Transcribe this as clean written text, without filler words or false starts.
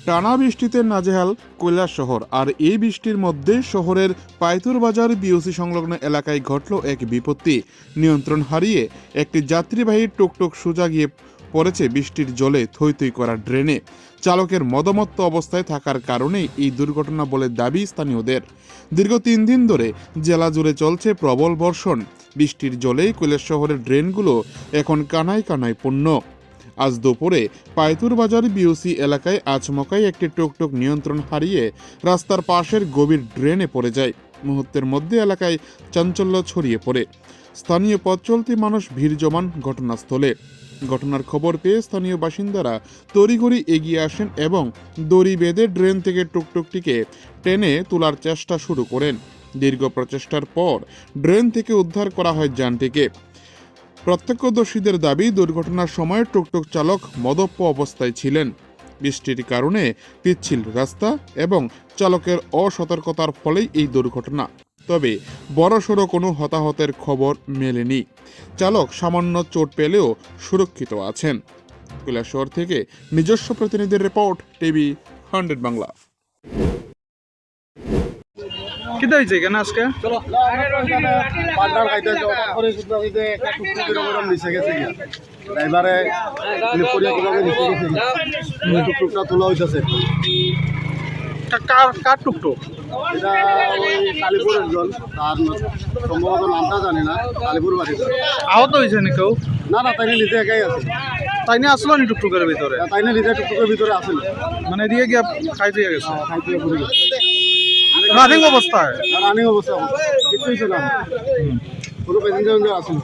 টানা বৃষ্টিতে নাজেহাল কৈলাসশহর। আর এই বৃষ্টির মধ্যে শহরের পাইতুর বাজার বিওসি সংলগ্ন এলাকায় ঘটল এক বিপত্তি। নিয়ন্ত্রণ হারিয়ে একটি যাত্রীবাহী টুকটুক সোজা গিয়ে পড়েছে বৃষ্টির জলে থই থই করা ড্রেনে। চালকের মদমত্ত অবস্থায় থাকার কারণেই এই দুর্ঘটনা বলে দাবি স্থানীয়দের। দীর্ঘ 3 দিন ধরে জেলা জুড়ে চলছে প্রবল বর্ষণ। বৃষ্টির জলেই কৈলাসশহরের ড্রেনগুলো এখন কানায় কানায় পূর্ণ। আজ দুপুরে পাইতুর বাজার বিওসি এলাকায় আচমকাই একটি টুকটুক নিয়ন্ত্রণ হারিয়ে রাস্তার পাশের গভীর ড্রেনে পড়ে যায়। মুহূর্তের মধ্যে এলাকায় চাঞ্চল্য ছড়িয়ে পড়ে। স্থানীয় পথ চলতি মানুষ ভিড় জমান ঘটনাস্থলে। ঘটনার খবর পেয়ে স্থানীয় বাসিন্দারা তড়িঘড়ি এগিয়ে আসেন এবং দড়ি বেঁধে ড্রেন থেকে টুকটুকটিকে টেনে তোলার চেষ্টা শুরু করেন। দীর্ঘ প্রচেষ্টার পর ড্রেন থেকে উদ্ধার করা হয় যানটিকে। প্রত্যক্ষদর্শীদের দাবি, দুর্ঘটনার সময় টুকটুক চালক মদ্যপ অবস্থায় ছিলেন। বৃষ্টির কারণে পিচ্ছিল রাস্তা এবং চালকের অসতর্কতার ফলেই এই দুর্ঘটনা। তবে বড়সড় কোনো হতাহতের খবর মেলেনি। চালক সামান্য চোট পেলেও সুরক্ষিত আছেন। কৈলাসহর থেকে নিজস্ব প্রতিনিধির রিপোর্ট, টিভি 100 বাংলা। কি হয়েছে এখানে আজকে? ড্রাইভারে টুকটুকটা তোলা হইতেছে। কার টুকটুক? এটা ওই কালীপুরের জন, তার সম্ভবত নামটা জানি না। কালীপুর বাড়ি। আহত হয়েছে নি কেউ? না না, তাই নিজে একাই আছে। তাই নিয়ে আসলো নি টুকটুকের ভিতরে? তাই না, নিজে টুকটুকের ভিতরে আসেন। মানে দিয়ে গিয়ে খাই দিয়ে গেছে? খাইতে পড়ে গেছে। রানিং অবস্থায়? রানিং অবস্থা, কিছুই ছিল না, কোনো প্যাসেঞ্জার আসেন।